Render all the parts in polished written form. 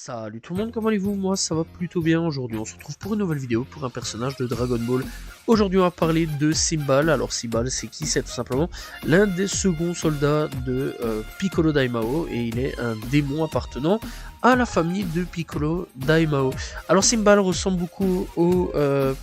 Salut tout le monde, comment allez-vous? Moi ça va plutôt bien. Aujourd'hui on se retrouve pour une nouvelle vidéo pour un personnage de Dragon Ball. Aujourd'hui on va parler de Simbal. Alors Simbal c'est qui? C'est tout simplement l'un des seconds soldats de Piccolo Daimao, et il est un démon appartenant à la famille de Piccolo Daimao. Alors Simbal ressemble beaucoup au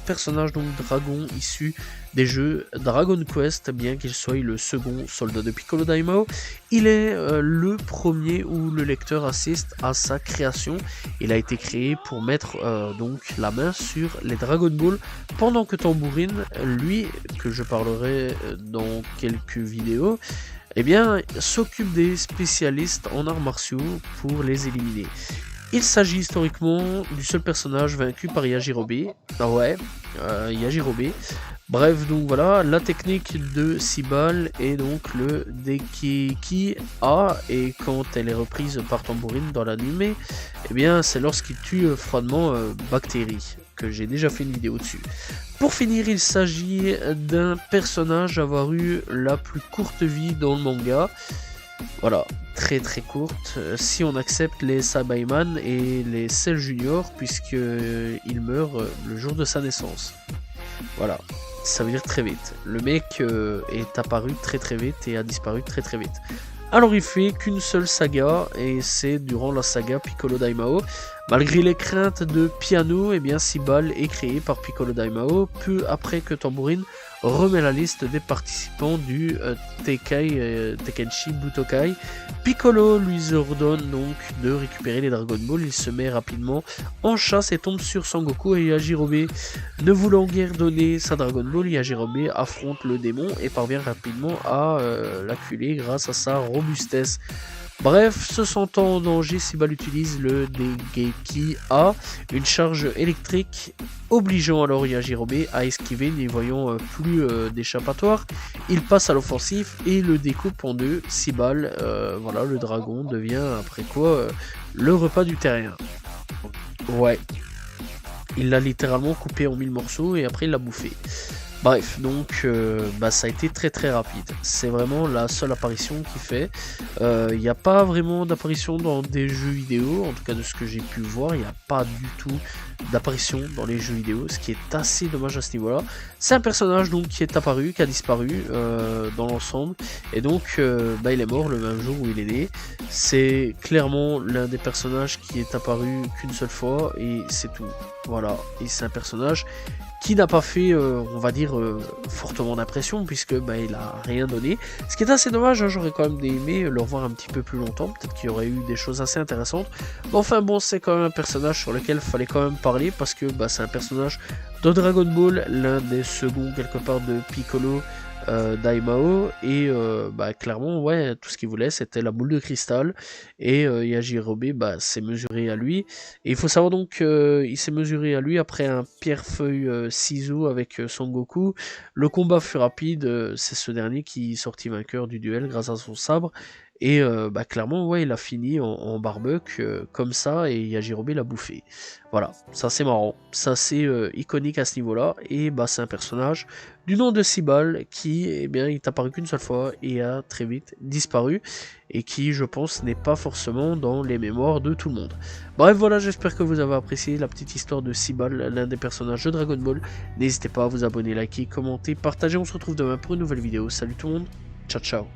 personnage donc dragon issu des jeux Dragon Quest, bien qu'il soit le second soldat de Piccolo Daimao. Il est le premier où le lecteur assiste à sa création. Il a été créé pour mettre donc la main sur les Dragon Ball, pendant que Tambourine, lui, que je parlerai dans quelques vidéos, eh bien, s'occupe des spécialistes en arts martiaux pour les éliminer. Il s'agit historiquement du seul personnage vaincu par Yajirobe. Ah ouais, Yajirobe. Bref, donc voilà, la technique de Simbal est donc le Dekeki A, et quand elle est reprise par Tambourine dans l'anime, eh bien c'est lorsqu'il tue froidement Bactérie, que j'ai déjà fait une vidéo dessus. Pour finir, il s'agit d'un personnage à avoir eu la plus courte vie dans le manga. Voilà, très courte, si on accepte les Sabaiman et les Cell Junior, puisqu'il meurt le jour de sa naissance. Voilà, ça veut dire très vite. Le mec est apparu très vite et a disparu très vite. Alors il fait qu'une seule saga, et c'est durant la saga Piccolo Daimao. Malgré les craintes de Piano, eh bien Simbal est créé par Piccolo Daimao peu après que Tambourine remet la liste des participants du Tenkaichi Butokai. Piccolo lui ordonne donc de récupérer les Dragon Ball. Il se met rapidement en chasse et tombe sur Sangoku et Yajirobe. Ne voulant guère donner sa Dragon Ball, Yajirobe affronte le démon et parvient rapidement à l'acculer grâce à sa robustesse. Bref, se sentant en danger, Simbal utilise le Dengeki A, une charge électrique, obligeant alors Yajirobe à esquiver, n'y voyant plus d'échappatoire. Il passe à l'offensive et le découpe en deux. Simbal, voilà, le dragon, devient après quoi le repas du terrien. Ouais, il l'a littéralement coupé en 1000 morceaux et après il l'a bouffé. Bref, donc ça a été très rapide. C'est vraiment la seule apparition qu'il fait. Il n'y a pas vraiment d'apparition dans des jeux vidéo, en tout cas de ce que j'ai pu voir, il n'y a pas du tout d'apparition dans les jeux vidéo, ce qui est assez dommage à ce niveau-là. C'est un personnage donc qui est apparu, qui a disparu dans l'ensemble, et donc il est mort le même jour où il est né. C'est clairement l'un des personnages qui est apparu qu'une seule fois, et c'est tout. Voilà, et c'est un personnage qui n'a pas fait, on va dire, fortement d'impression, puisque il a rien donné. Ce qui est assez dommage, hein, j'aurais quand même aimé le revoir un petit peu plus longtemps, peut-être qu'il y aurait eu des choses assez intéressantes. Mais enfin bon, c'est quand même un personnage sur lequel il fallait quand même parler, parce que c'est un personnage de Dragon Ball, l'un des seconds quelque part de Piccolo Daimao, et clairement ouais, tout ce qu'il voulait c'était la boule de cristal, et Yajirobe s'est mesuré à lui, et il faut savoir donc qu'il s'est mesuré à lui après un pierre-feuille ciseau avec Son Goku. Le combat fut rapide, c'est ce dernier qui sortit vainqueur du duel grâce à son sabre, et clairement ouais, il a fini en barbecue comme ça, et Yajirobe l'a bouffé. Voilà, ça c'est marrant, ça c'est iconique à ce niveau là, et c'est un personnage du nom de Simbal qui est apparu qu'une seule fois et a très vite disparu, et qui je pense n'est pas forcément dans les mémoires de tout le monde. Bref voilà, j'espère que vous avez apprécié la petite histoire de Simbal, l'un des personnages de Dragon Ball. N'hésitez pas à vous abonner, liker, commenter, partager. On se retrouve demain pour une nouvelle vidéo. Salut tout le monde, ciao ciao.